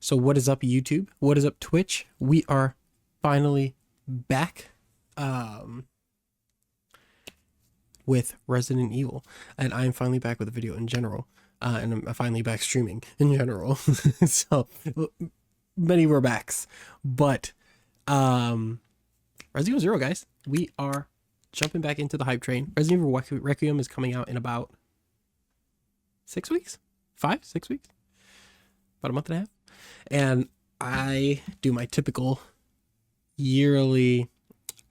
So what is up, YouTube? What is up, Twitch? We are finally back with Resident Evil, and I'm finally back with a video in general, and I'm finally back streaming in general. So many were backs, but Resident Evil 0, guys, we are jumping back into the hype train. Resident Evil Requiem is coming out in about 6 weeks, 6 weeks, about a month and a half. And I do my typical yearly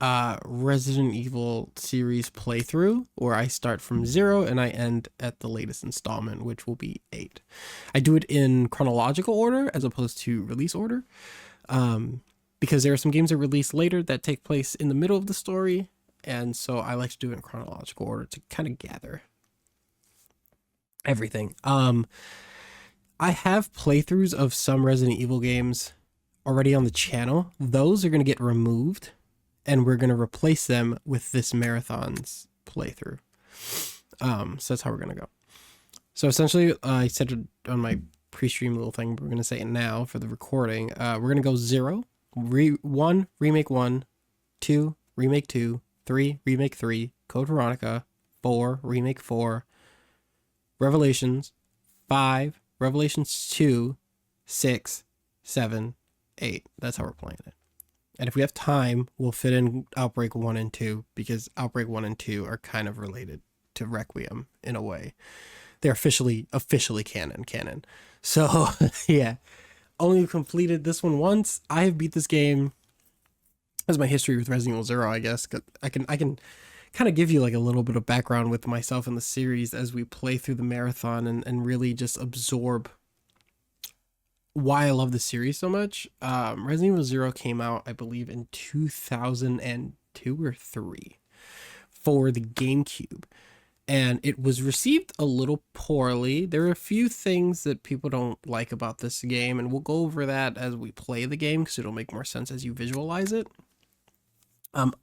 Resident Evil series playthrough, where I start from 0 and I end at the latest installment, which will be 8. I do it in chronological order as opposed to release order, because there are some games that release later that take place in the middle of the story, and so I like to do it in chronological order to kind of gather everything. I have playthroughs of some Resident Evil games already on the channel. Those are going to get removed, and we're going to replace them with this marathon's playthrough. So that's how we're going to go. So essentially, I said it on my pre-stream little thing, but we're going to say it now for the recording. We're going to go 0, 1, Remake 1, 2, Remake 2, 3, Remake 3, Code Veronica, 4, Remake 4, Revelations, 5, Revelations 2, 6, 7, 8. That's how we're playing it. And if we have time, we'll fit in Outbreak 1 and 2, because Outbreak 1 and 2 are kind of related to Requiem in a way. They're officially canon. So, yeah. Only completed this one once. I have beat this game as my history with Resident Evil 0, I guess. I can kind of give you like a little bit of background with myself in the series as we play through the marathon and really just absorb why I love the series so much. Resident Evil 0 came out, I believe, in 2002 or 3 for the GameCube, and it was received a little poorly. There are a few things that people don't like about this game, and we'll go over that as we play the game because it'll make more sense as you visualize it.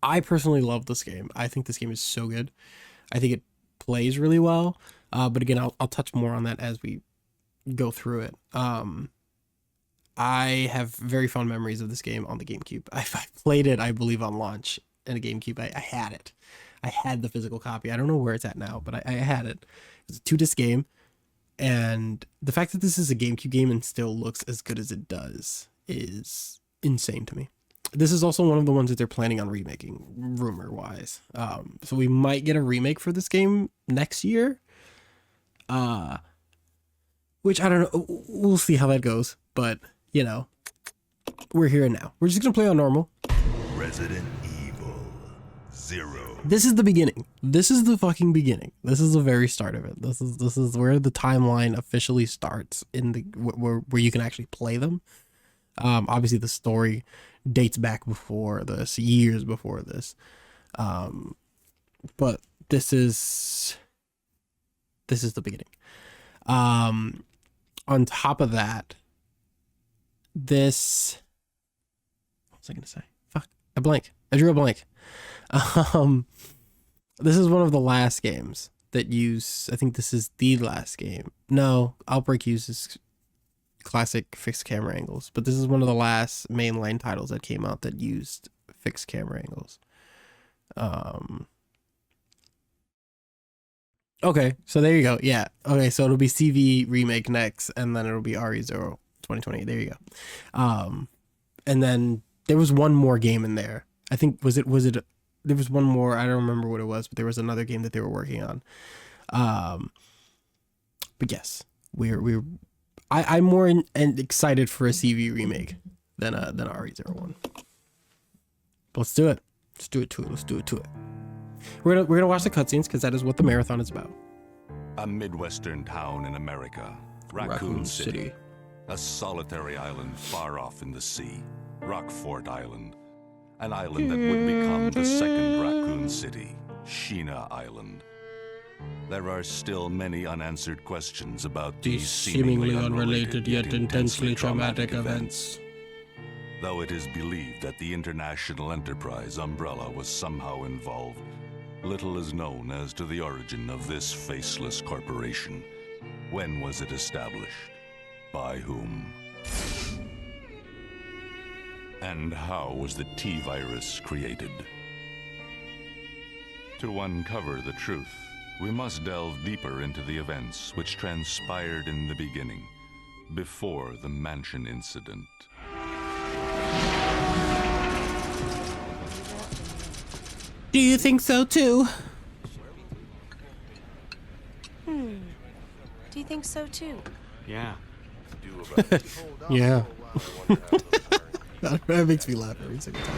I personally love this game. I think this game is so good. I think it plays really well. But again, I'll touch more on that as we go through it. I have very fond memories of this game on the GameCube. I played it, I believe, on launch in a GameCube. I had it. I had the physical copy. I don't know where it's at now, but I had it. It was a 2-disc game. And the fact that this is a GameCube game and still looks as good as it does is insane to me. This is also one of the ones that they're planning on remaking, rumor-wise. So we might get a remake for this game next year. Which, I don't know. We'll see how that goes. But, you know, we're here and now. We're just going to play on normal. Resident Evil 0. This is the beginning. This is the fucking beginning. This is the very start of it. This is where the timeline officially starts, in the where you can actually play them. Obviously, the story dates back before this, years before this, but this is the beginning. On top of that, this, what was I gonna say? Fuck, I drew a blank. This is one of the last games that use, I think this is the last game. No, Outbreak uses classic fixed camera angles, but this is one of the last mainline titles that came out that used fixed camera angles. Okay, so there you go. Yeah. Okay, so it'll be CV remake next, and then it'll be RE0 2020. There you go. And then there was one more game in there. I think there was one more, I don't remember what it was, but there was another game that they were working on. But yes, I'm more excited for a CV remake than a RE01. But let's do it. Let's do it to it. We're gonna watch the cutscenes because that is what the marathon is about. A Midwestern town in America, Raccoon City. A solitary island far off in the sea, Rockfort Island. An island that would become the second Raccoon City, Sheena Island. There are still many unanswered questions about these seemingly unrelated yet intensely traumatic events. Though it is believed that the International Enterprise umbrella was somehow involved, little is known as to the origin of this faceless corporation. When was it established? By whom? And how was the T-virus created? To uncover the truth, we must delve deeper into the events which transpired in the beginning, before the mansion incident. Do you think so too? Do you think so too? Yeah. Yeah. That makes me laugh every single time.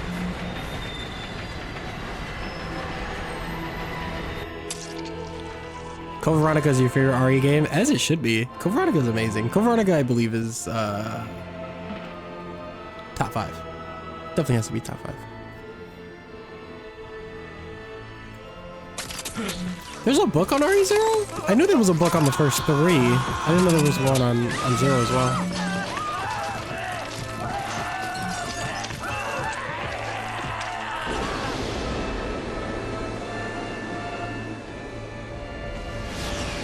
Code Veronica is your favorite RE game, as it should be. Code Veronica is amazing. Code Veronica, I believe, is top 5. Definitely has to be top 5. There's a book on RE0? I knew there was a book on the first 3. I didn't know there was one on 0 as well.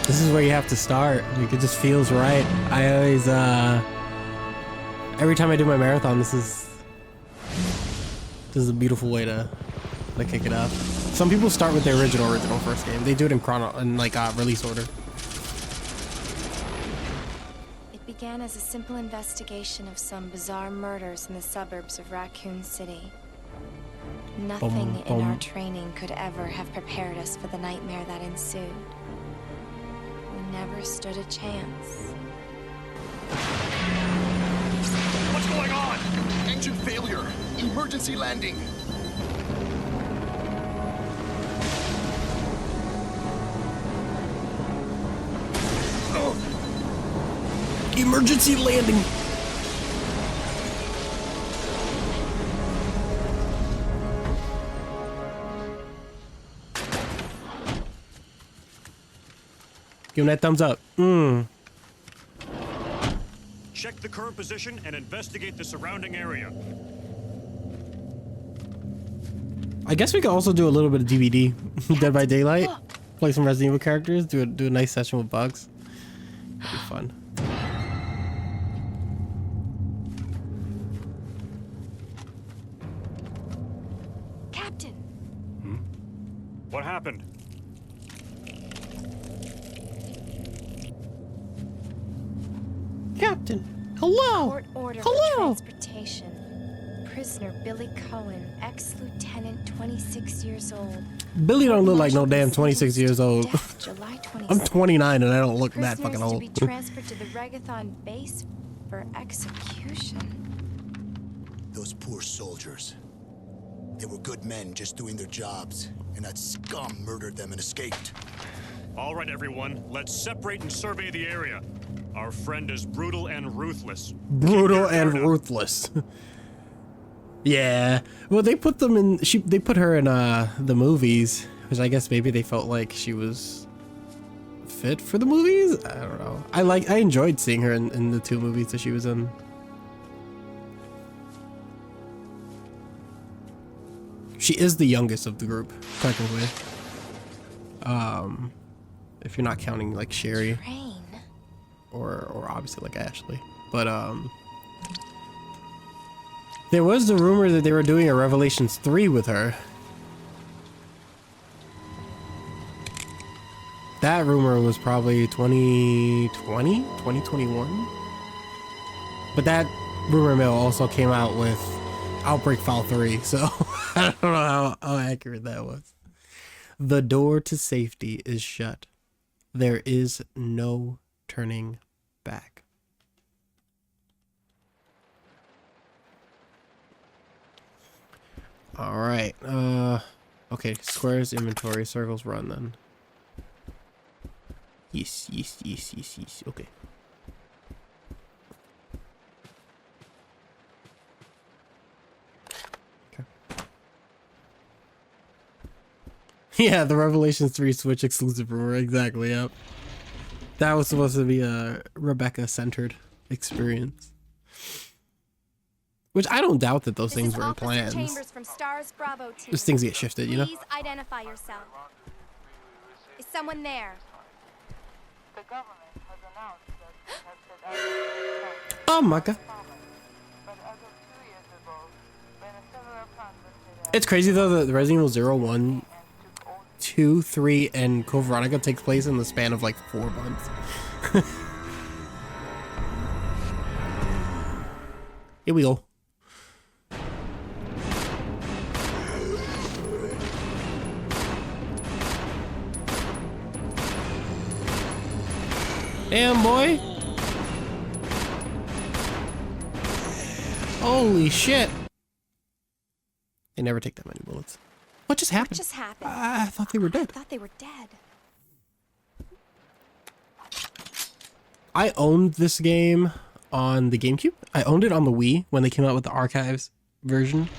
This is where you have to start. Like, it just feels right. I always, every time I do my marathon, this is a beautiful way to kick it off. Some people start with the original first game. They do it in release order. It began as a simple investigation of some bizarre murders in the suburbs of Raccoon City. Nothing in our training could ever have prepared us for the nightmare that ensued. We never stood a chance. What's going on? Engine failure. Emergency landing. Emergency landing. Give him that thumbs up. Check the current position and investigate the surrounding area. I guess we could also do a little bit of DVD. Dead by Daylight. Play some Resident Evil characters. Do a nice session with bugs. It'd be fun. Captain! What happened? Captain, hello. Court order Hello. for transportation. Prisoner Billy Cohen, ex-lieutenant, 26 years old. Billy don't look like no damn 26 years old. Death, July 26th. I'm 29 and I don't look that fucking Prisoners old. to be transferred to the Regathon base for execution. Those poor soldiers. They were good men just doing their jobs, and that scum murdered them and escaped. All right, everyone, let's separate and survey the area. Our friend is brutal and ruthless. Brutal and ruthless. Yeah. Well, they put them in. They put her in the movies, which I guess maybe they felt like she was fit for the movies. I don't know. I enjoyed seeing her in the 2 movies that she was in. She is the youngest of the group, technically. If you're not counting like Sherry Train. or obviously like Ashley, but there was the rumor that they were doing a Revelations 3 with her. That rumor was probably 2020, 2021. But that rumor mill also came out with Outbreak File 3, so I don't know how accurate that was. The door to safety is shut. There is no turning back. All right. Okay. Squares inventory, circles run then. Yes. Okay. Yeah, the Revelations 3 Switch exclusive rumor. Exactly. Yep. That was supposed to be a Rebecca-centered experience. Which I don't doubt that those things were in plans. From Stars Bravo team. Just things get shifted, you know? Please identify yourself. Is someone there? The government has announced that it has set out Oh my god. but as of 2 years ago, It's crazy though that the Resident Evil 0, 1, 2, 3, and Code Veronica takes place in the span of like 4 months. Here we go. Damn, boy. Holy shit. They never take that many bullets. What just happened? What just happened? I thought they were dead. I thought they were dead. I owned this game on the GameCube. I owned it on the Wii when they came out with the archives version.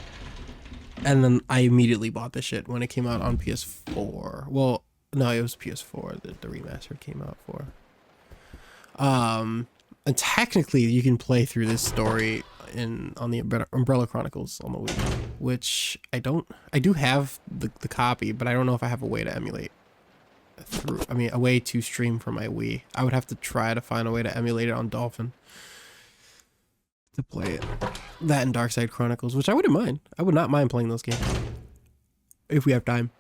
And then I immediately bought this shit when it came out on PS4. Well, no, it was PS4 that the remaster came out for. And technically you can play through this story on the Umbrella Chronicles on the Wii, which I do have the copy, but I don't know if I have a way to emulate through, a way to stream from my Wii. I would have to try to find a way to emulate it on Dolphin to play it. That and Darkside Chronicles, which I wouldn't mind. I would not mind playing those games if we have time.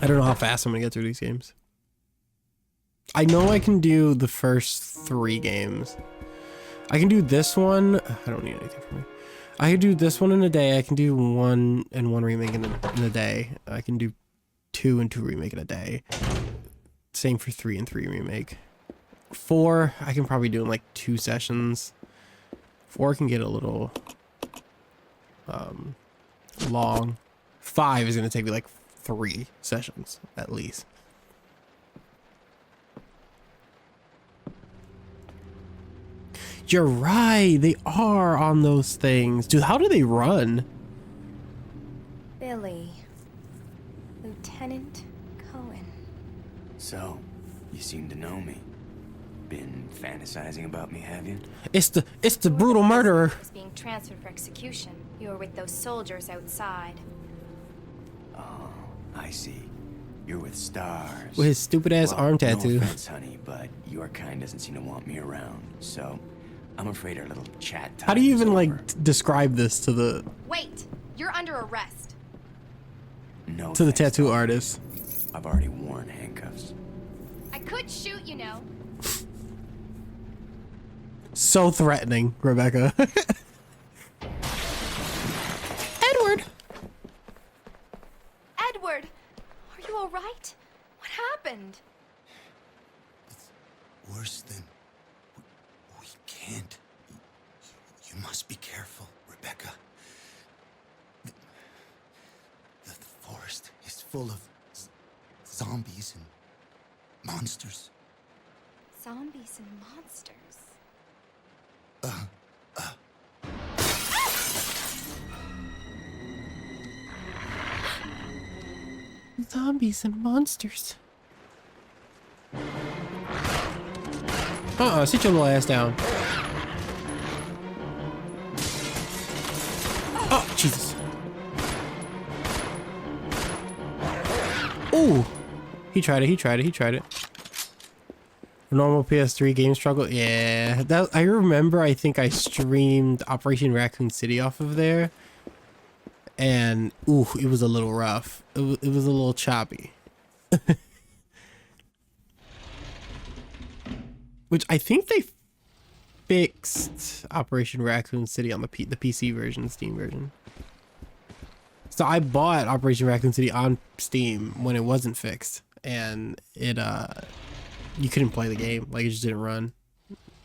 I don't know how fast I'm gonna get through these games. I know I can do the first 3 games. I can do this one. I don't need anything from me. I can do this one in a day. I can do 1 and 1 remake in a day. I can do 2 and 2 remake in a day. Same for 3 and 3 remake. 4, I can probably do in like 2 sessions. 4 can get a little long. 5 is gonna take me like 3 sessions at least. You're right, they are on those things. Dude, how do they run? Billy. Lieutenant Cohen. So, you seem to know me. Been fantasizing about me, have you? It's the brutal murderer. Was being transferred for execution. You were with those soldiers outside. Oh, I see. You're with stars. With his stupid ass arm tattoo. No offense, honey, but your kind doesn't seem to want me around. So, I'm afraid our little chat time How do you is even over. like describe this to the Wait! You're under arrest. No to the thanks, tattoo Doc. artist? I've already worn handcuffs. I could shoot, you know. So threatening, Rebecca. Edward! Edward! Are you alright? What happened? Worse than... We can't. You must be careful, Rebecca. The forest is full of zombies and monsters. Zombies and monsters. Zombies and monsters. Sit your little ass down. Oh, Jesus. Oh, he tried it. Normal PS3 game struggle. Yeah, that I remember. I think I streamed Operation Raccoon City off of there, and ooh, it was a little rough. It was a little choppy. Which I think they fixed Operation Raccoon City on the PC version, Steam version. So I bought Operation Raccoon City on Steam when it wasn't fixed, and it you couldn't play the game. Like, it just didn't run.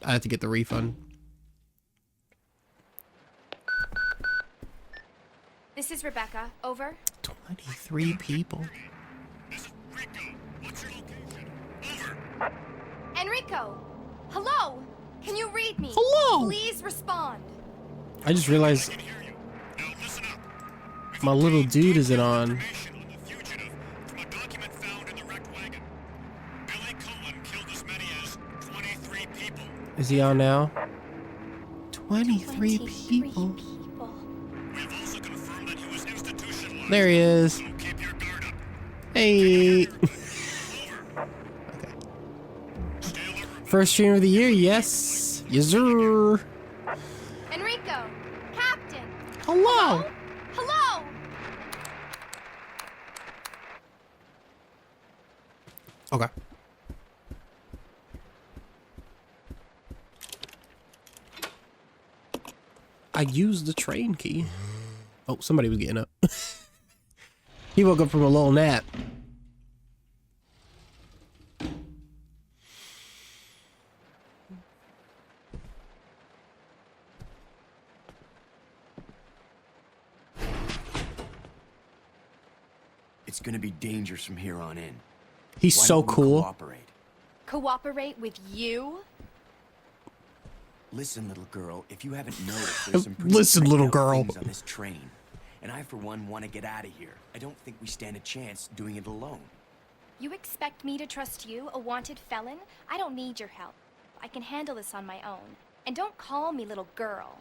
I had to get the refund. This is Rebecca. Over. 23 people. Enrico! Hello! Can you read me? Hello! Please respond. I just realized my little dude isn't on. Is he on now? 23 people. There he is. Hey. Okay. First stream of the year, yes. Yes, sir. Enrico! Captain! Hello. Hello! Okay. I used the train key. Oh, somebody was getting up. He woke up from a little nap. It's gonna be dangerous from here on in. He's Why so don't we cool. Cooperate? Cooperate with you? Listen, little girl, if you haven't noticed, there's some pretty Listen, little tricked out girl. things on this train. And I, for one, want to get out of here. I don't think we stand a chance doing it alone. You expect me to trust you, a wanted felon? I don't need your help. I can handle this on my own. And don't call me little girl.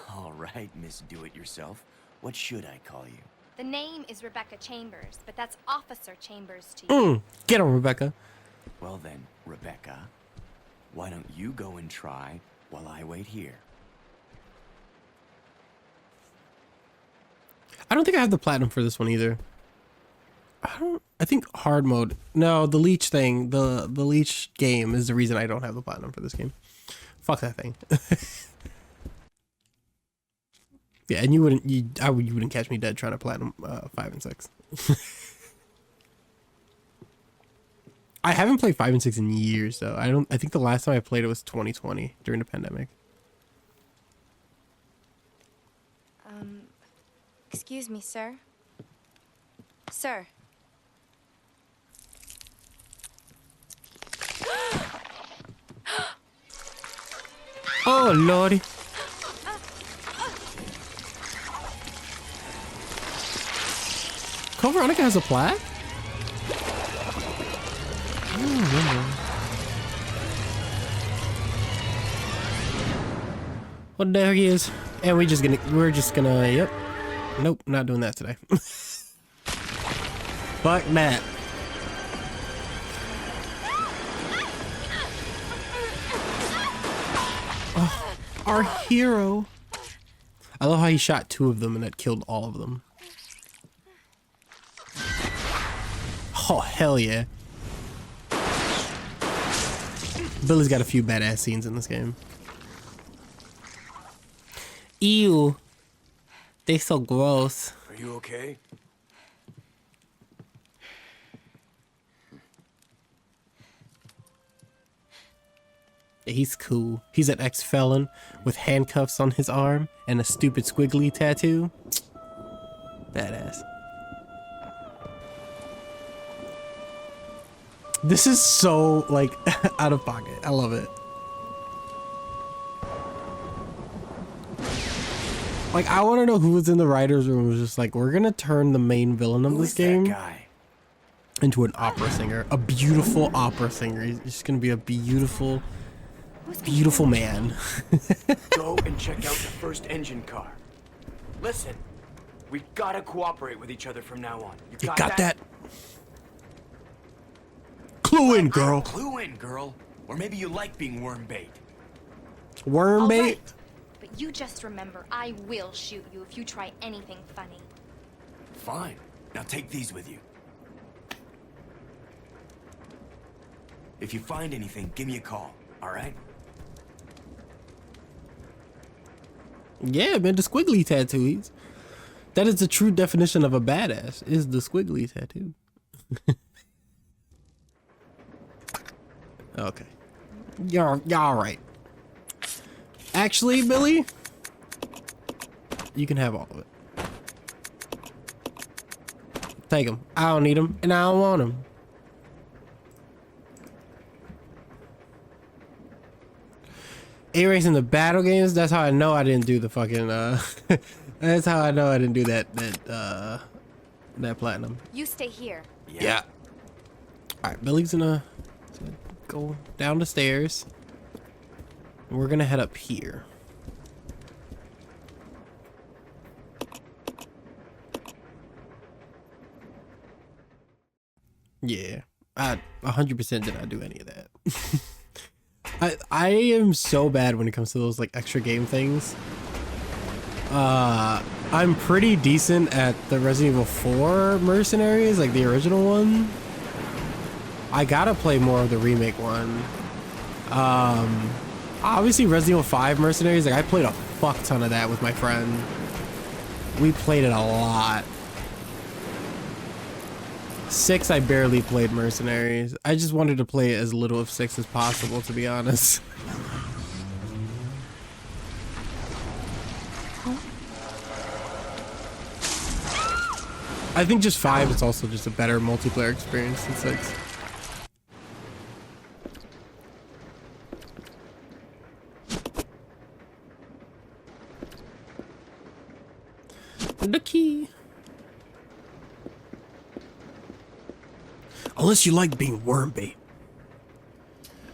All right, Miss Do-It-Yourself. What should I call you? The name is Rebecca Chambers, but that's Officer Chambers to you. Get him, Rebecca. Well then, Rebecca, why don't you go and try while I wait here? I don't think I have the platinum for this one either. I think hard mode. No, the leech thing, the leech game is the reason I don't have the platinum for this game. Fuck that thing. Yeah, and you wouldn't catch me dead trying to platinum 5 and 6. I haven't played 5 and 6 in years though. I think the last time I played it was 2020 during the pandemic. Excuse me, sir. Sir. Oh lordy. Code Veronica has a plaque? I don't remember. Well, there he is. And we're just gonna, yep. Nope, not doing that today. Fuck that. Oh, our hero. I love how he shot 2 of them and that killed all of them. Oh, hell yeah. Billy's got a few badass scenes in this game. Ew. They so gross. Are you okay? He's cool. He's an ex-felon with handcuffs on his arm and a stupid squiggly tattoo. Badass. This is so, like, out of pocket. I love it. Like, I want to know who was in the writer's room and was just like, we're going to turn the main villain of this game That guy? into an opera singer. A beautiful opera singer. He's just going to be a beautiful, beautiful man. Go and check out the first engine car. Listen, we gotta cooperate with each other from now on. You got that? Clue in, girl. Clue in, girl. Or maybe you like being worm bait. Worm All bait? right. But you just remember, I will shoot you if you try anything funny. Fine. Now take these with you. If you find anything, give me a call, all right? Yeah, man, the squiggly tattoos. That is the true definition of a badass, is the squiggly tattoo. Okay. Y'all right. Actually, Billy, you can have all of it. Take them. I don't need them, and I don't want them. A-Race in the battle games, that's how I know I didn't do the fucking, that's how I know I didn't do that platinum. You stay here. Yeah. Alright, Billy's gonna go down the stairs. And we're gonna head up here. Yeah. I 100% did not do any of that. I am so bad when it comes to those like extra game things. I'm pretty decent at the Resident Evil 4 Mercenaries, like the original one. I gotta play more of the remake one. Obviously Resident Evil 5 Mercenaries, like I played a fuck ton of that with my friend. We played it a lot. 6, I barely played Mercenaries. I just wanted to play as little of 6 as possible, to be honest. I think just 5 is also just a better multiplayer experience than 6. The key. Unless you like being worm bait.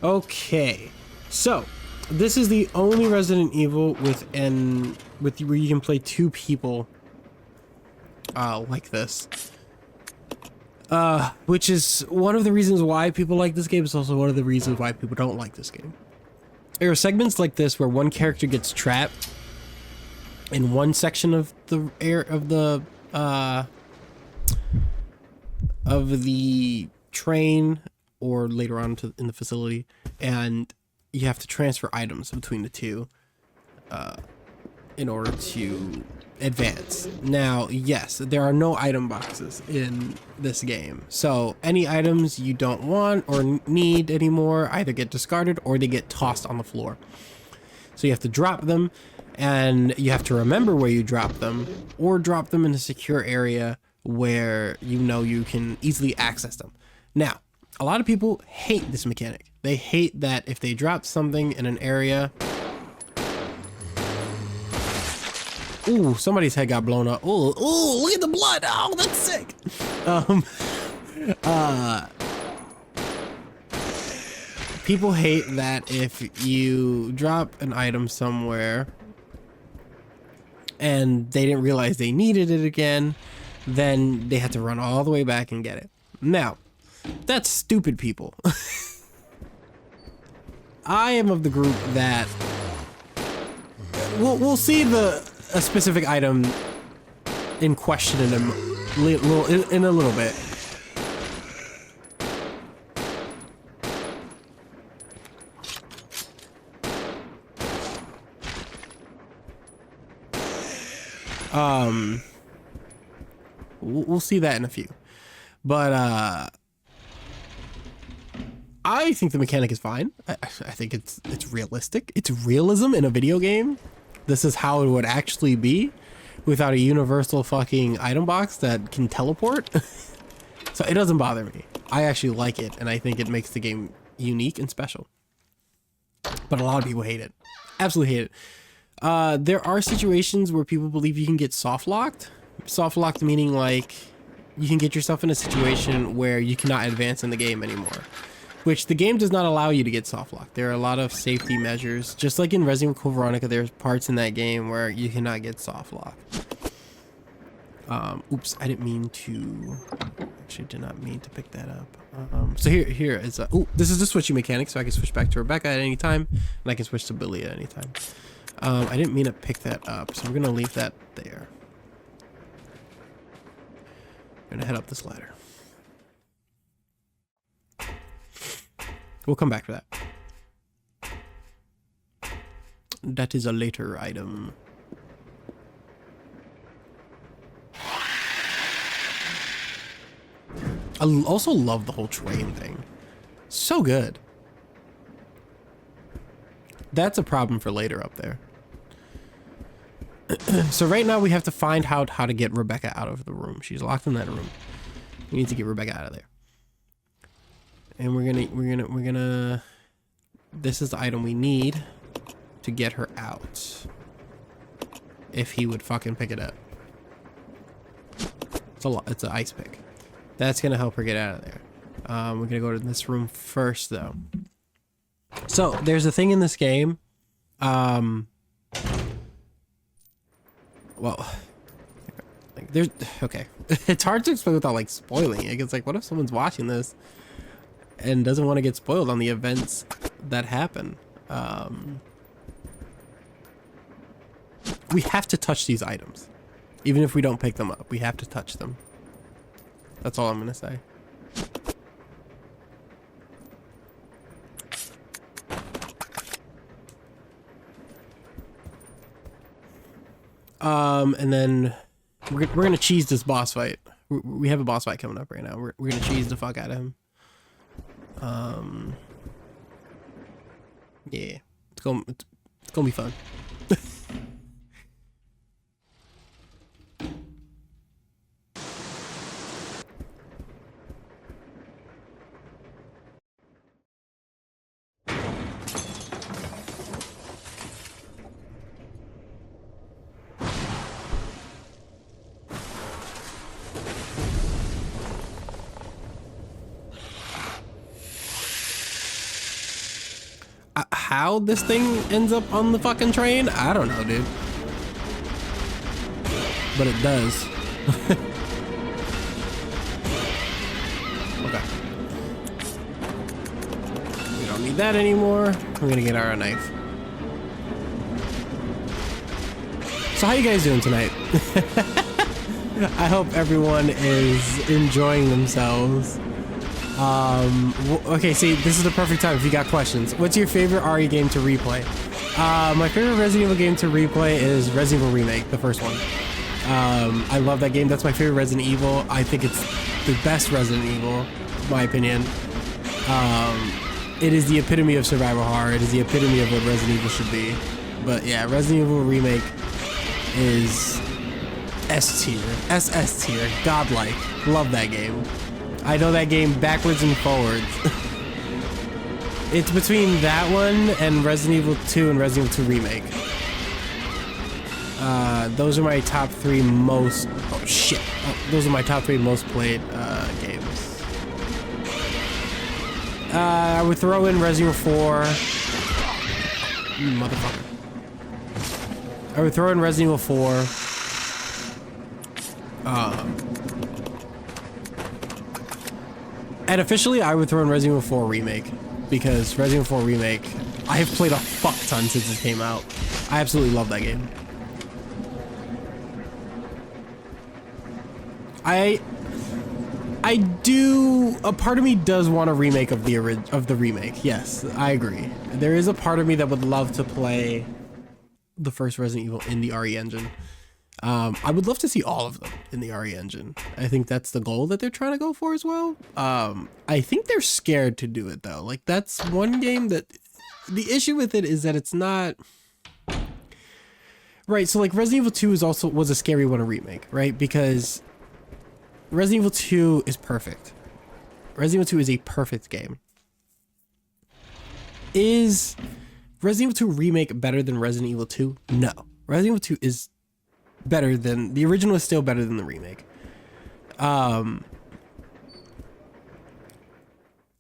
Okay, so this is the only Resident Evil with where you can play 2 people like this. Which is one of the reasons why people like this game. It's also one of the reasons why people don't like this game. There are segments like this where one character gets trapped in one section of the train or later on in the facility, and you have to transfer items between the two in order to advance. Now, yes, there are no item boxes in this game, so any items you don't want or need anymore either get discarded or they get tossed on the floor. So you have to drop them, and you have to remember where you drop them, or drop them in a secure area where you know you can easily access them. Now, a lot of people hate this mechanic. They hate that if they drop something in an area... Ooh, somebody's head got blown up. Ooh, ooh, look at the blood. Oh, that's sick. People hate that if you drop an item somewhere and they didn't realize they needed it again, then they had to run all the way back and get it. Now, that's stupid people. I am of the group that we'll see a specific item in question in a little bit. We'll see that in a few, but I think the mechanic is fine. I think it's realistic. It's realism in a video game. This is how it would actually be without a universal fucking item box that can teleport. So it doesn't bother me. I actually like it, and I think it makes the game unique and special. But a lot of people hate it. Absolutely hate it. There are situations where people believe you can get soft locked. Soft locked meaning like you can get yourself in a situation where you cannot advance in the game anymore, which the game does not allow you to get soft locked. There are a lot of safety measures, just like in Resident Evil Veronica. There's parts in that game where you cannot get soft locked. Oops, I didn't mean to. Actually, did not mean to pick that up. So here is this is the switching mechanic, so I can switch back to Rebecca at any time, and I can switch to Billy at any time. I didn't mean to pick that up, so we're gonna leave that there. I'm gonna head up this ladder. We'll come back to that. That is a later item. I also love the whole train thing. So good. That's a problem for later up there. So right now we have to find out how to get Rebecca out of the room. She's locked in that room. We need to get Rebecca out of there. And we're gonna this is the item we need to get her out. If he would fucking pick it up. It's an ice pick. That's gonna help her get out of there. We're gonna go to this room first though. So there's a thing in this game. Well, like there's okay. It's hard to explain without like spoiling it. It's like, what if someone's watching this and doesn't want to get spoiled on the events that happen? we have to touch these items. Even if we don't pick them up, we have to touch them. That's all I'm gonna say. And then we're gonna cheese this boss fight. We have a boss fight coming up right now. We're gonna cheese the fuck out of him. Yeah, it's gonna be fun. How this thing ends up on the fucking train, I don't know, dude. But it does. Okay. We don't need that anymore. We're gonna get our knife. So how you guys doing tonight? I hope everyone is enjoying themselves. Okay, see, this is the perfect time if you got questions. What's your favorite RE game to replay? My favorite Resident Evil game to replay is Resident Evil Remake, the first one. I love that game. That's my favorite Resident Evil. I think it's the best Resident Evil, in my opinion. It is the epitome of survival horror. It is the epitome of what Resident Evil should be. But yeah, Resident Evil Remake is S tier, SS tier, godlike. Love that game. I know that game backwards and forwards. It's between that one and Resident Evil 2 and Resident Evil 2 Remake. Those are my top 3 most... Oh, shit. Those are my top 3 most played games. I would throw in Resident Evil 4. You motherfucker. I would throw in Resident Evil 4. And officially, I would throw in Resident Evil 4 Remake. Because Resident Evil 4 Remake, I have played a fuck ton since it came out. I absolutely love that game. I do... A part of me does want a remake of the remake. Yes, I agree. There is a part of me that would love to play the first Resident Evil in the RE engine. I would love to see all of them in the RE engine. I think that's the goal that they're trying to go for as well. I think they're scared to do it though. Like that's one game that the issue with it is that it's not right. So like Resident Evil 2 was a scary one to remake, right? Because Resident Evil 2 is perfect. Resident Evil 2 is a perfect game. Is Resident Evil 2 remake better than Resident Evil 2? No. Resident Evil 2 is better than the original, is still better than the remake.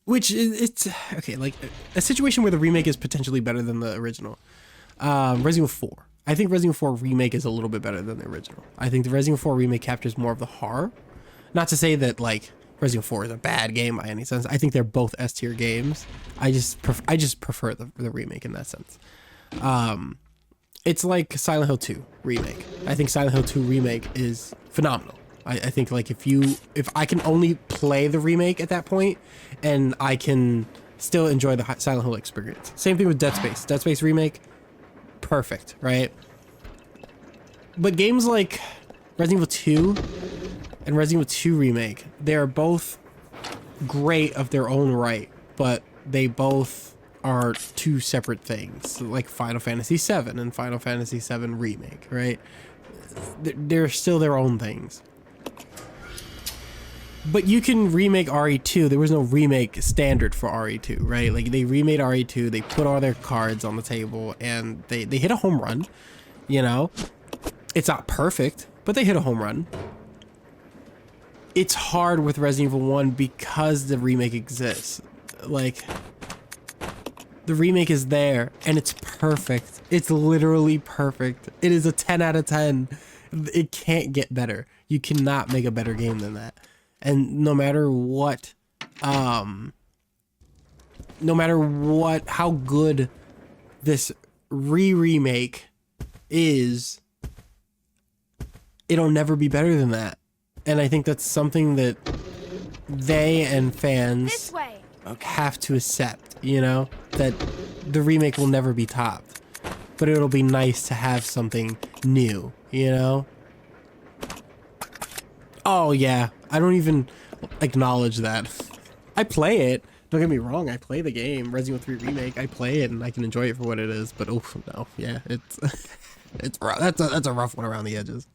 Which it's okay, like a situation where the remake is potentially better than the original. Resident Evil 4. I think Resident Evil 4 remake is a little bit better than the original. I think the Resident Evil 4 remake captures more of the horror. Not to say that like Resident Evil 4 is a bad game by any sense. I think they're both S tier games. I just prefer the remake in that sense. It's like Silent Hill 2 remake. I think Silent Hill 2 remake is phenomenal. I think like if I can only play the remake at that point and I can still enjoy the Silent Hill experience. Same thing with Dead Space. Dead Space remake, perfect, right? But games like Resident Evil 2 and Resident Evil 2 remake, they're both great of their own right, but they both are two separate things, like Final Fantasy VII and Final Fantasy VII Remake, right? They're still their own things. But you can remake RE2. There was no remake standard for RE2, right? Like they remade RE2, they put all their cards on the table, and they hit a home run, you know? It's not perfect, but they hit a home run. It's hard with Resident Evil 1 because the remake exists. Like, the remake is there, and it's perfect. It's literally perfect. It is a 10 out of 10. It can't get better. You cannot make a better game than that. And no matter what, how good this remake is, it'll never be better than that. And I think that's something that they and fans This way. have to accept, you know, that the remake will never be topped, but it'll be nice to have something new, you know? Oh yeah, I don't even acknowledge that. I play it, don't get me wrong, I play the game, Resident Evil 3 Remake, I play it and I can enjoy it for what it is, but oh no, yeah, it's it's rough. That's a rough one around the edges.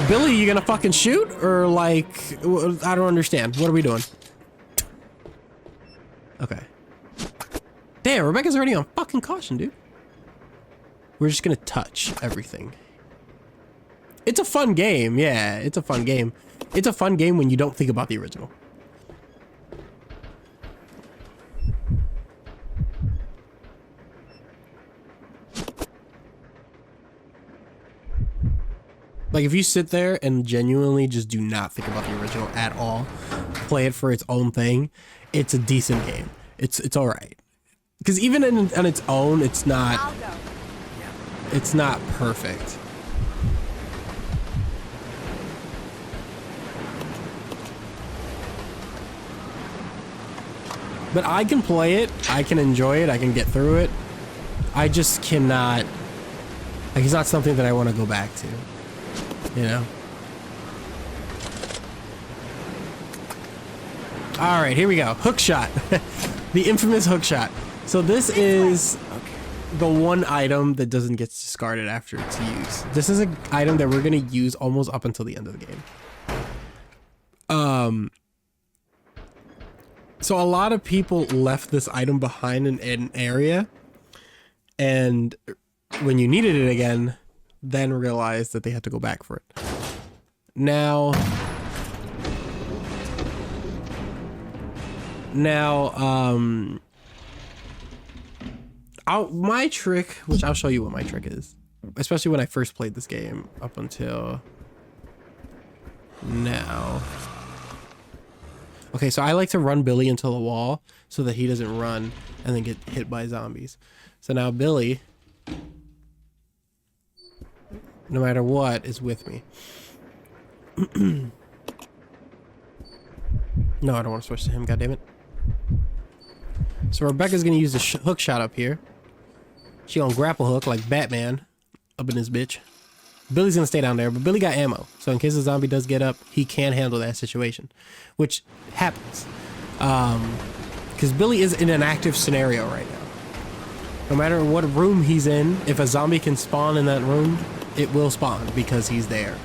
Billy, you gonna fucking shoot? Or like, I don't understand. What are we doing? Okay. Damn, Rebecca's already on fucking caution, dude. We're just gonna touch everything. It's a fun game, yeah, it's a fun game. It's a fun game when you don't think about the original. Like, if you sit there and genuinely just do not think about the original at all, play it for its own thing, it's a decent game. It's all right. Because even on its own, it's not perfect. But I can play it, I can enjoy it, I can get through it. I just cannot, like, it's not something that I want to go back to. You know? All right, here we go. Hook shot. The infamous hook shot. So this is the one item that doesn't get discarded after its use. This is an item that we're going to use almost up until the end of the game. So a lot of people left this item behind in an area, and when you needed it again, then realized that they had to go back for it. Now, my trick, which I'll show you what my trick is, especially when I first played this game up until now. Okay, so I like to run Billy into the wall so that he doesn't run and then get hit by zombies. So now Billy, no matter what, is with me. No, I don't want to switch to him, goddammit. So Rebecca's gonna use the hook shot up here. She gonna grapple hook like Batman up in this bitch. Billy's gonna stay down there, but Billy got ammo. So in case the zombie does get up, he can handle that situation, which happens. Because Billy is in an active scenario right now. No matter what room he's in, if a zombie can spawn in that room, it will spawn because he's there.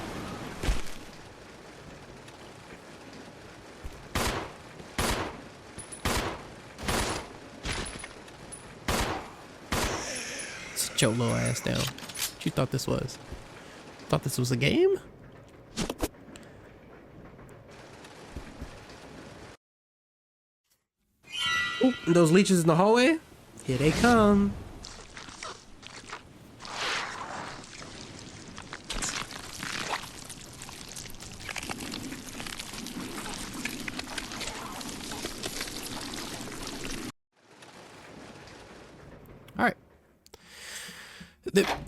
Sit your little ass down. What you thought this was? Thought this was a game? Ooh, those leeches in the hallway? Here they come.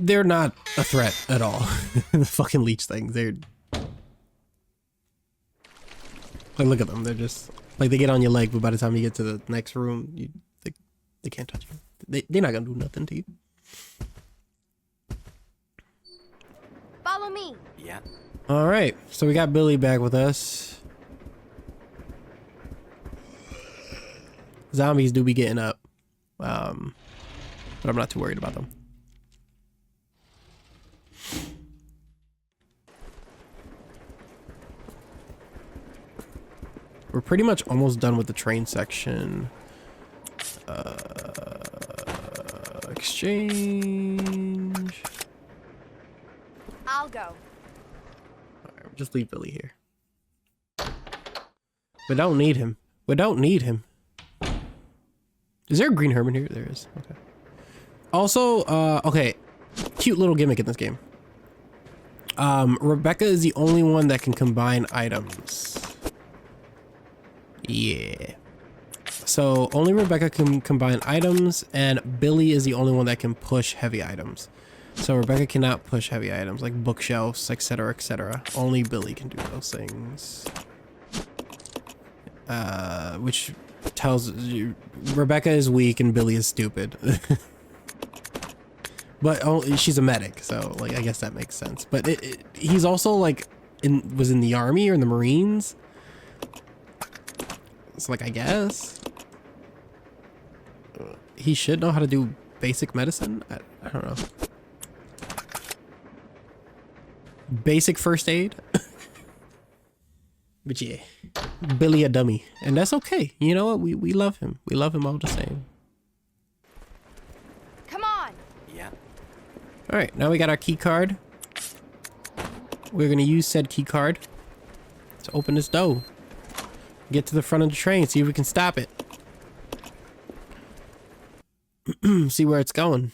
They're not a threat at all. The fucking leech things, they're like, look at them, they're just like, they get on your leg, but by the time you get to the next room, they can't touch you. They're not gonna do nothing to you. Follow me. Yeah. All right, so we got Billy back with us. Zombies do be getting up, but I'm not too worried about them. We're pretty much almost done with the train section. Exchange. I'll go. Alright, just leave Billy here. We don't need him. We don't need him. Is there a green hermit here? There is. Okay. Also, okay. Cute little gimmick in this game. Rebecca is the only one that can combine items. Yeah. So only Rebecca can combine items, and Billy is the only one that can push heavy items. So Rebecca cannot push heavy items like bookshelves, etc., etc. Only Billy can do those things. Which tells you Rebecca is weak and Billy is stupid. But she's a medic, so like I guess that makes sense. But he's also like was in the army or in the Marines. It's like I guess he should know how to do basic medicine. I don't know. Basic first aid. But yeah, Billy a dummy, and that's okay. You know what? We love him. We love him all the same. Come on. Yeah. All right, now we got our key card. We're gonna use said key card to open this door. Get to the front of the train, see if we can stop it. See where it's going.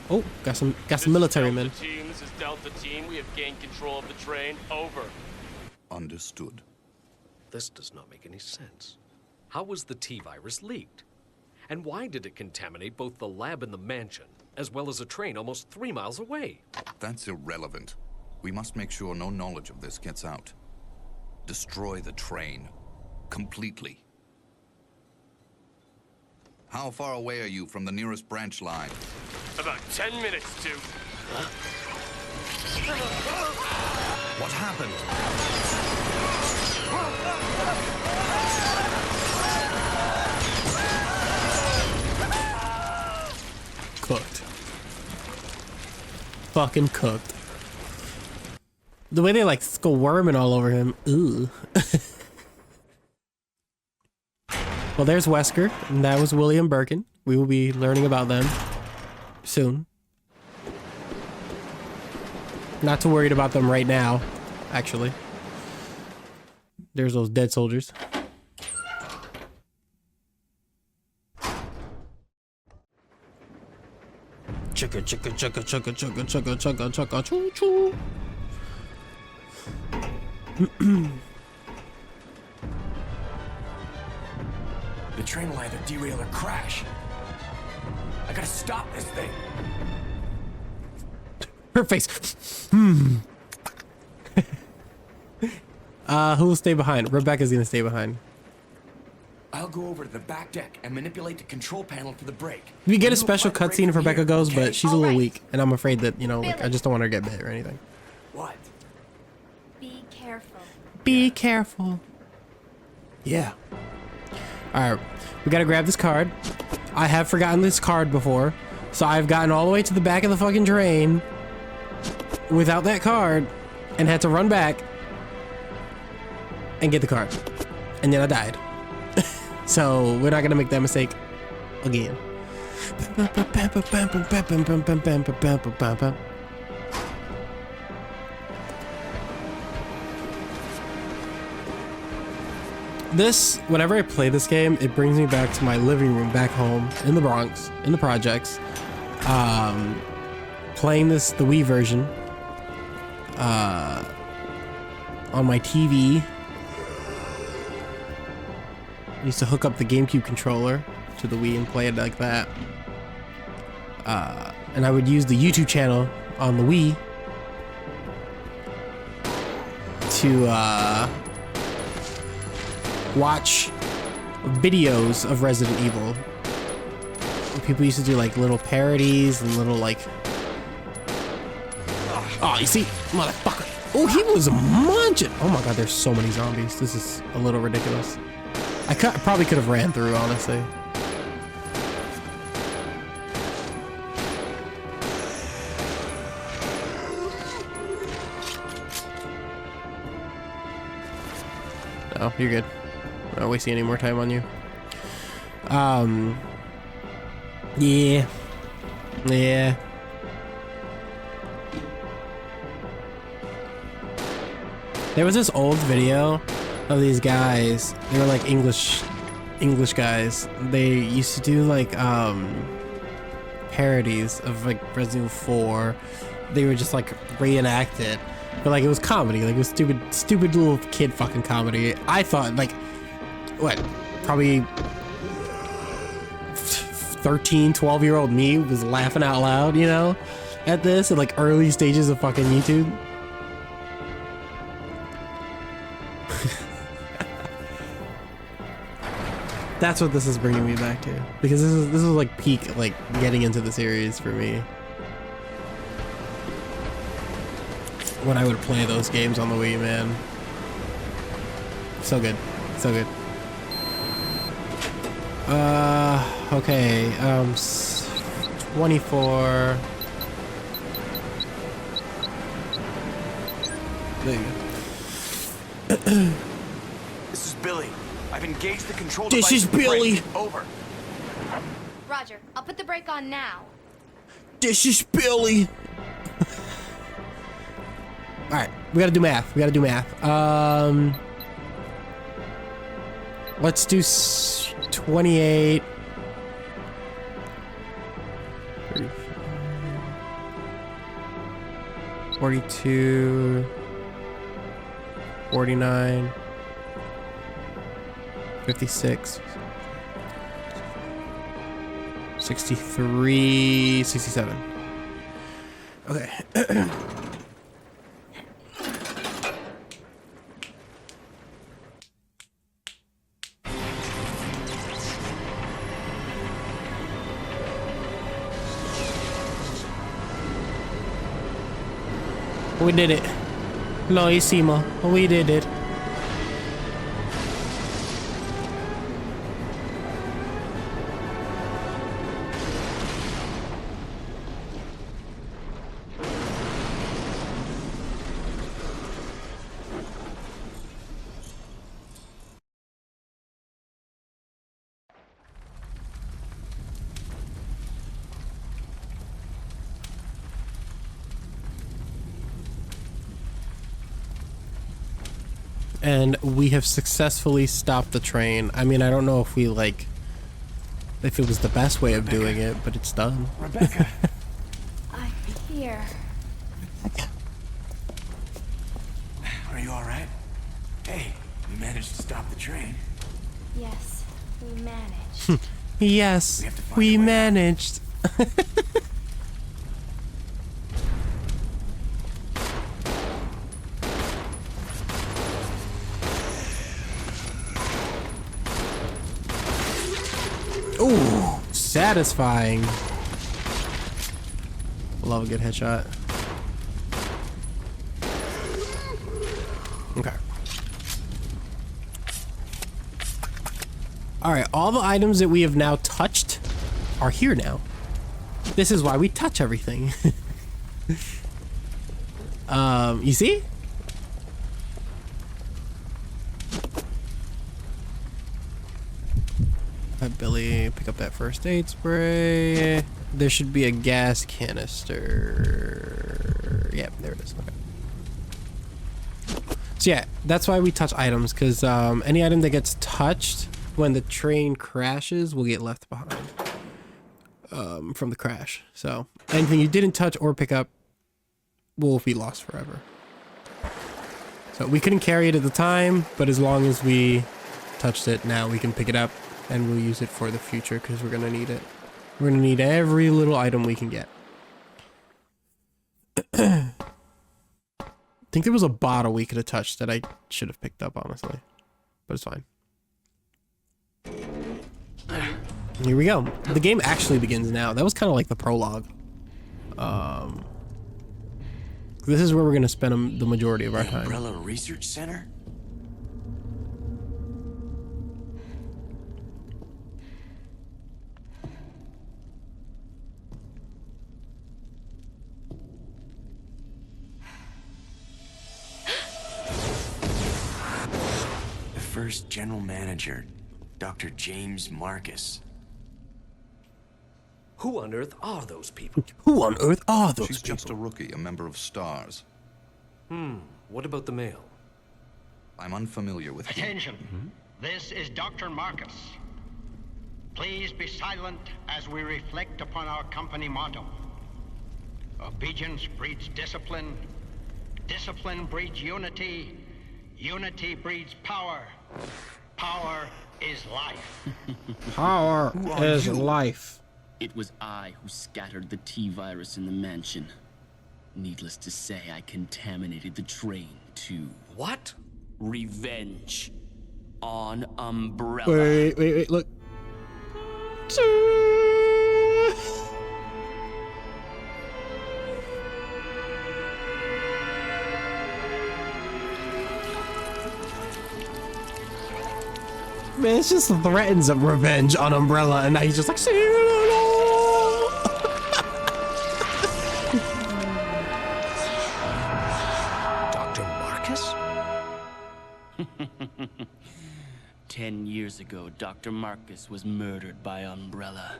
Oh, got some military men. This is Delta Team. We have gained control of the train. Over. Understood. This does not make any sense. How was the T-virus leaked? And why did it contaminate both the lab and the mansion, as well as a train almost 3 miles away? That's irrelevant. We must make sure no knowledge of this gets out. Destroy the train. Completely. How far away are you from the nearest branch line? About 10 minutes to... What happened? Cooked. Fucking cooked. The way they like squirming all over him. Ooh. Well, there's Wesker, and that was William Birkin. We will be learning about them soon. Not too worried about them right now, actually. There's those dead soldiers. Chugga chugga chugga chugga chugga chugga chugga chugga choo choo. The train will either derail or crash. I gotta stop this thing. Her face. Who will stay behind? Rebecca's gonna stay behind. I'll go over to the back deck and manipulate the control panel for the brake. We get a You special apply the cutscene if brake Rebecca here, goes, okay? but she's a little Alright. weak, and I'm afraid that, you know, like, I just don't want her to get bit or anything. What? Be careful. Be careful. Yeah. Alright, we gotta grab this card. I have forgotten this card before, so I've gotten all the way to the back of the fucking train without that card and had to run back and get the card. And then I died. So we're not gonna make that mistake again. This, whenever I play this game, it brings me back to my living room back home in the Bronx, in the projects. Playing the Wii version on my TV. I used to hook up the GameCube controller to the Wii and play it like that. And I would use the YouTube channel on the Wii to watch videos of Resident Evil. People used to do like little parodies and little like... Oh, you see? Motherfucker. Oh, he was munching. Oh my god, there's so many zombies. This is a little ridiculous. I probably could have ran through, honestly. Oh, you're good. I'm not wasting any more time on you. Yeah. Yeah. There was this old video of these guys. They were like English guys. They used to do like parodies of like Resident Evil 4. They would just like reenact it. But like it was comedy, like it was stupid little kid fucking comedy. I thought like, what? probably 13, 12-year-old me was laughing out loud, you know, at this at like early stages of fucking YouTube. That's what this is bringing me back to, because this is like peak like getting into the series for me. When I would play those games on the Wii, man. So good, so good. Okay, 24. There you go. This is Billy. I've engaged the control This device is with the Billy. brake. Over. Roger, I'll put the brake on now. This is Billy. All right, we gotta do math. We gotta do math. Let's do 28. 42. 49. 56. 63. 67. Okay. We did it. Lo hicimos. We did it. And we have successfully stopped the train. I mean, I don't know if we like, if it was the best way of doing it, but it's done. Rebecca. I'm here. Are you all right? Hey, we managed to stop the train. Yes, we managed. Yes, We have to find we a way out. managed. Ooh, satisfying. Love a good headshot. Okay. Alright, all the items that we have now touched are here now. This is why we touch everything. You see? Billy, pick up that first aid spray. There should be a gas canister. Yep, there it is. Okay. So yeah, that's why we touch items, because any item that gets touched when the train crashes will get left behind from the crash. So anything you didn't touch or pick up will be lost forever. So we couldn't carry it at the time, but as long as we touched it, now we can pick it up. And we'll use it for the future because we're gonna need it. We're gonna need every little item we can get. I think there was a bottle we could have touched that I should have picked up, honestly. But it's fine. Here we go. The game actually begins now. That was kind of like the prologue. This is where we're gonna spend the majority of our time. Umbrella Research Center? First general manager, Dr. James Marcus. Who on earth are those people? Who on earth are those She's people? just a rookie, a member of STARS. What about the mail? I'm unfamiliar with him. Attention. This is Dr. Marcus. Please be silent as we reflect upon our company motto. Obedience breeds discipline. Discipline breeds unity. Unity breeds power. Power is life. Power is life. It was I who scattered the T-virus in the mansion. Needless to say, I contaminated the train too. What? Revenge. On Umbrella. Wait, look. Man, it's just threatens of revenge on Umbrella, and now he's just like, Dr. Marcus? 10 years ago, Dr. Marcus was murdered by Umbrella.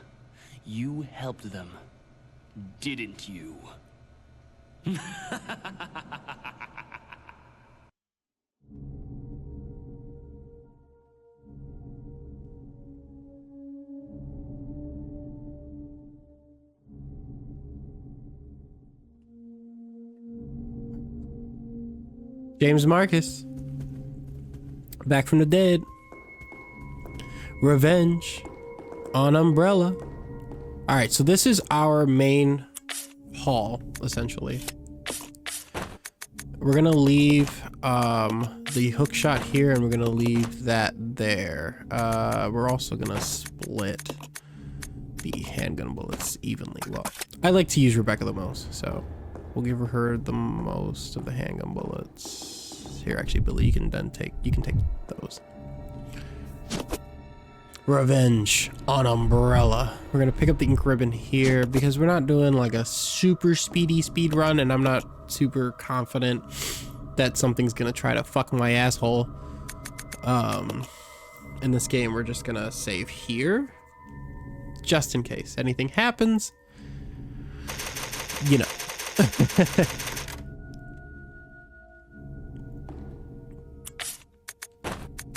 You helped them, didn't you? James Marcus, back from the dead. Revenge on Umbrella. All right, so this is our main hall, essentially. We're gonna leave the hook shot here, and we're gonna leave that there. We're also gonna split the handgun bullets evenly. Well, I like to use Rebecca the most, so we'll give her the most of the handgun bullets. Here, actually, Billy, you can take those. Revenge on Umbrella. We're gonna pick up the ink ribbon here because we're not doing like a super speedy speed run, and I'm not super confident that something's gonna try to fuck my asshole. In this game, we're just gonna save here, just in case anything happens. You know.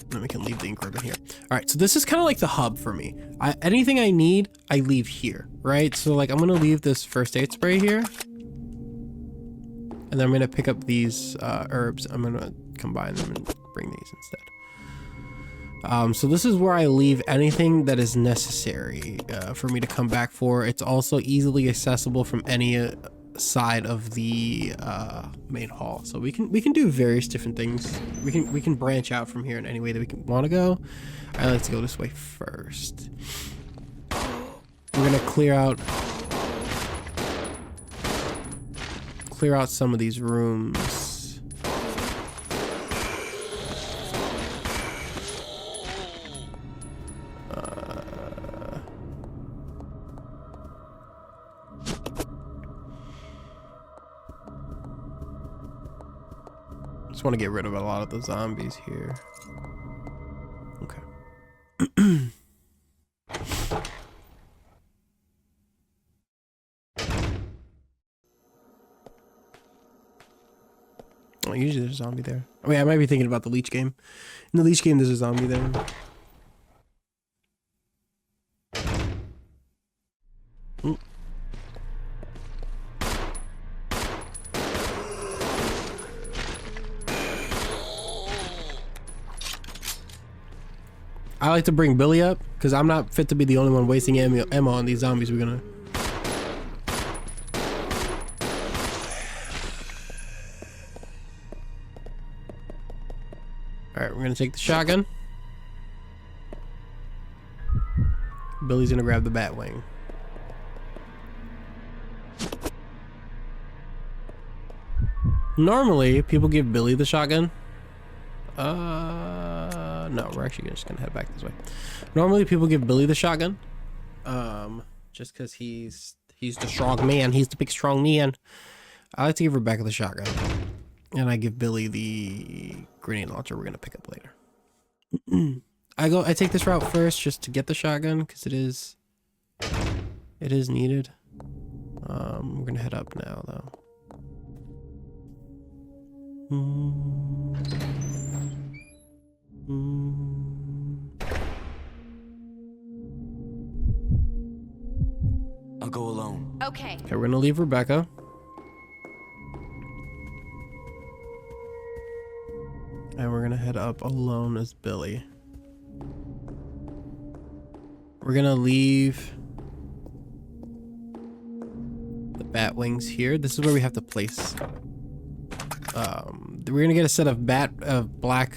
Then we can leave the ink ribbon here. All right, so this is kind of like the hub for me. Anything I need, I leave here, right? So like, I'm gonna leave this first aid spray here, and then I'm gonna pick up these herbs. I'm gonna combine them and bring these instead. So this is where I leave anything that is necessary for me to come back for. It's also easily accessible from any side of the main hall, so we can do various different things. We can branch out from here in any way that we want to go. I like to go this way first. We're gonna clear out some of these rooms. Just want to get rid of a lot of the zombies here. Okay. Oh, usually there's a zombie there. Oh yeah, I might be thinking about the Leech game. In the Leech game, there's a zombie there. Ooh. I like to bring Billy up because I'm not fit to be the only one wasting ammo on these zombies. We're gonna. All right, we're gonna take the shotgun. Billy's gonna grab the Batwing. Normally, people give Billy the shotgun. No, we're actually just gonna head back this way. Normally, people give Billy the shotgun, just because he's the strong man. He's the big strong man. I like to give Rebecca the shotgun, and I give Billy the grenade launcher. We're gonna pick up later. I take this route first just to get the shotgun because it is needed. We're gonna head up now though. I'll go alone. Okay. Okay, we're gonna leave Rebecca. And we're gonna head up alone as Billy. we're gonna leave the bat wings here. This is where we have to place. We're gonna get a set of black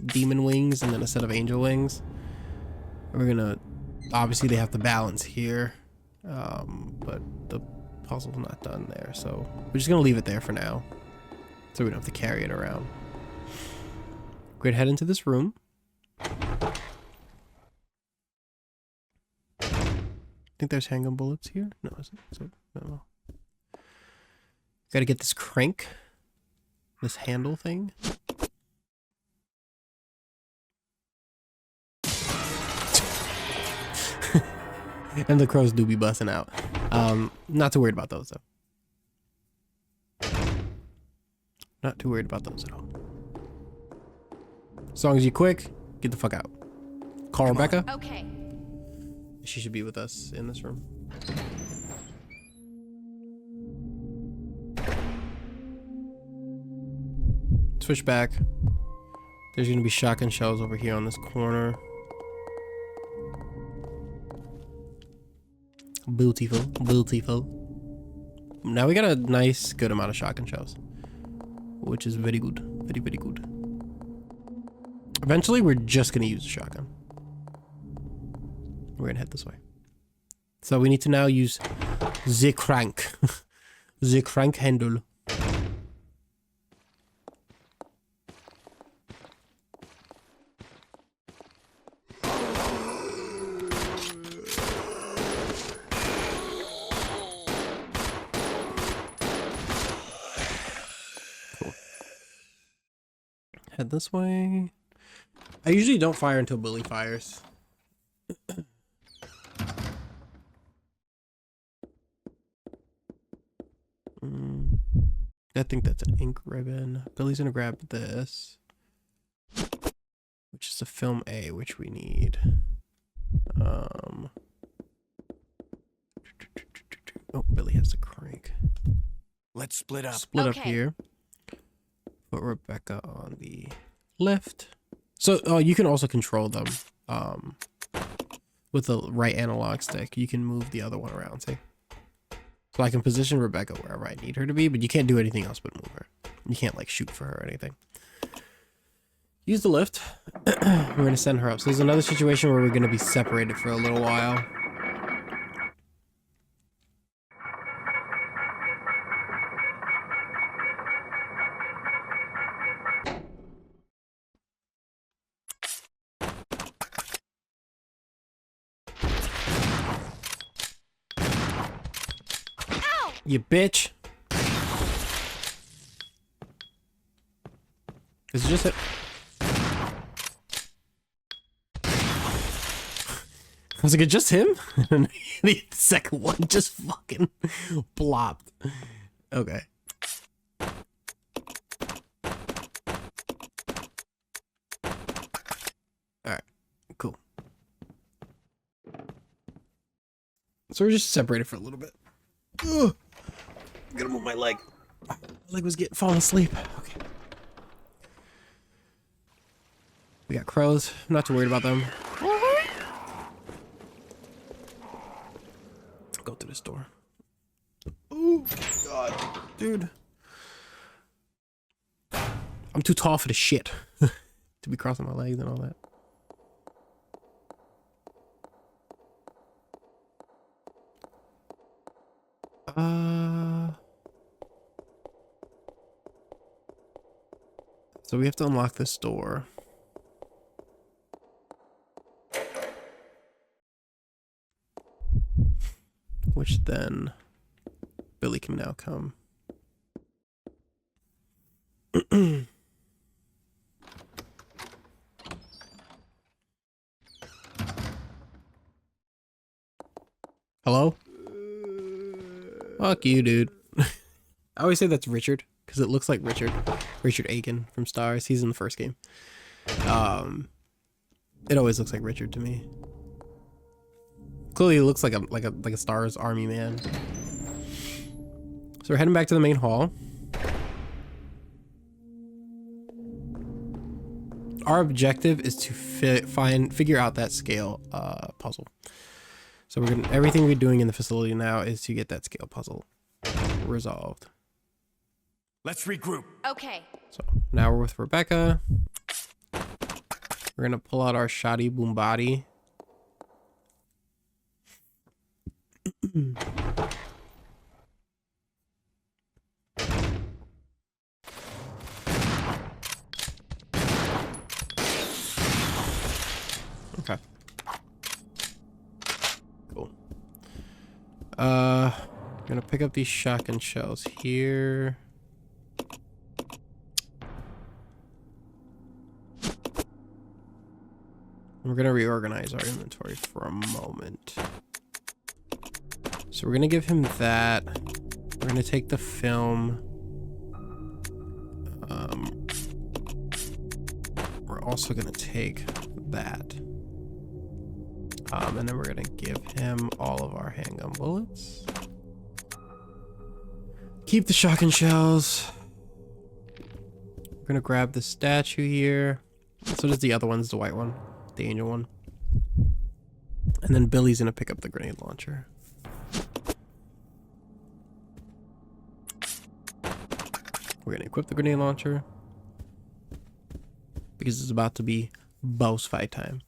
demon wings and then a set of angel wings. We're gonna, obviously they have to balance here, but the puzzle's not done there, so we're just gonna leave it there for now, so we don't have to carry it around. We're gonna head into this room. I think there's handgun bullets here. No, is it? So, no. Gotta get this crank, this handle thing. And the crows do be busting out. Not too worried about those though. Not too worried about those at all. As long as you're quick, get the fuck out. Call Rebecca. Okay. She should be with us in this room. Switch back. There's gonna be shotgun shells over here on this corner. Beautiful, beautiful. Now we got a nice, good amount of shotgun shells, which is very good, very, very good. Eventually, we're just gonna use a shotgun. We're gonna head this way. So we need to now use the crank, the crank handle. Head this way. I usually don't fire until Billy fires. I think that's an ink ribbon. Billy's gonna grab this, which is a film A, which we need. Oh, Billy has the crank. Let's split up. Split up here. Put Rebecca on the left. So you can also control them with the right analog stick. You can move the other one around, see? So I can position Rebecca wherever I need her to be, but you can't do anything else but move her. You can't like shoot for her or anything. Use the lift. We're gonna send her up. So there's another situation where we're gonna be separated for a little while. You bitch. Is it just a... I was like, it just him? And the second one just fucking plopped. Okay. Alright, cool. So we're just separated for a little bit. Ugh. I'm gonna move my leg. My leg was falling asleep. Okay. We got crows. I'm not too worried about them. Go through this door. Oh god, dude. I'm too tall for the shit to be crossing my legs and all that. So we have to unlock this door. Which then Billy can now come. Hello? Fuck you, dude. I always say that's Richard, because it looks like Richard Aiken from Stars. He's in the first game. It always looks like Richard to me. Clearly, it looks like a Stars army man. So we're heading back to the main hall. Our objective is to figure out that scale puzzle. So we're gonna, everything we're doing in the facility now is to get that scale puzzle resolved. Let's regroup. Okay. So now we're with Rebecca. We're gonna pull out our shoddy boom body. Okay. Cool. I'm gonna pick up these shotgun shells here. We're gonna reorganize our inventory for a moment. So we're gonna give him that. We're gonna take the film. We're also gonna take that. And then we're gonna give him all of our handgun bullets. Keep the shotgun shells. We're gonna grab the statue here. So does the other one's the white one, the angel one. And then Billy's gonna pick up the grenade launcher. We're gonna equip the grenade launcher because it's about to be boss fight time.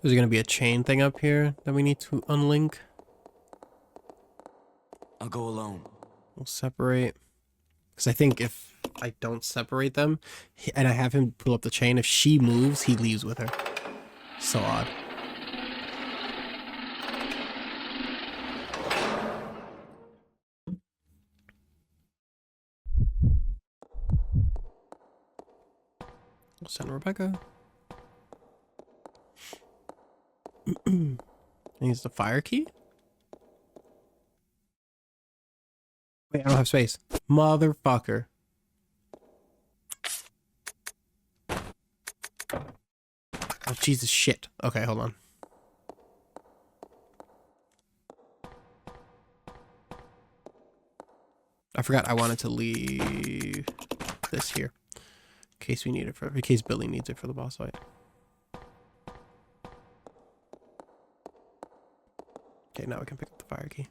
There's gonna be a chain thing up here that we need to unlink. I'll go alone. We'll separate. Because I think if I don't separate them, and I have him pull up the chain, if she moves, he leaves with her. So odd. We'll send Rebecca. Needs the fire key? Wait, I don't have space. Motherfucker. Oh, Jesus shit. Okay, hold on. I forgot I wanted to leave this here. In case we need it for, in case Billy needs it for the boss fight. Okay, now we can pick up the fire key.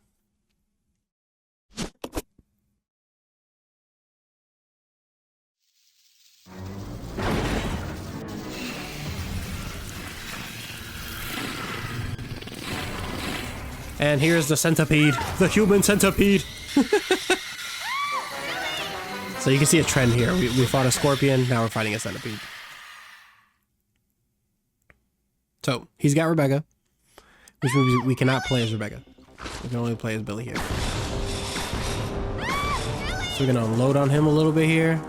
And here's the centipede, the human centipede. So you can see a trend here. We fought a scorpion, now we're fighting a centipede. So he's got Rebecca, which means we cannot play as Rebecca. We can only play as Billy here. So we're gonna unload on him a little bit here.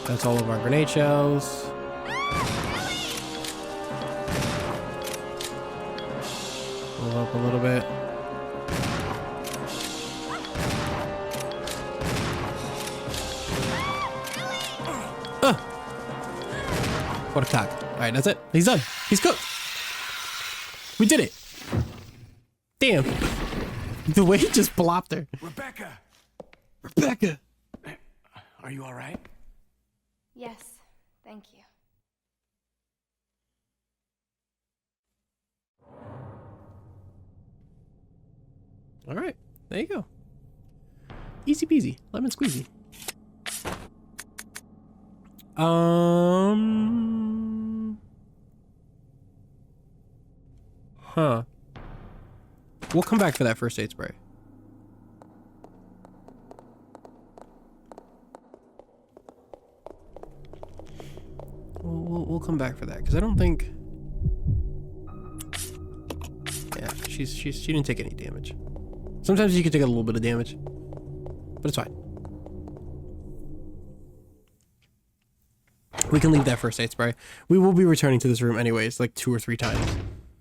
That's all of our grenade shells. Pull up a little bit. What a cock. Alright, that's it. He's done. He's cooked. We did it. Damn. The way he just plopped her. Rebecca! Rebecca! Are you alright? Yes, thank you. All right, there you go. Easy peasy, lemon squeezy. Huh. We'll come back for that first aid spray. We'll come back for that because I don't think. Yeah, she didn't take any damage. Sometimes you can take a little bit of damage, but it's fine. We can leave that first aid spray. We will be returning to this room anyways, like 2 or 3 times.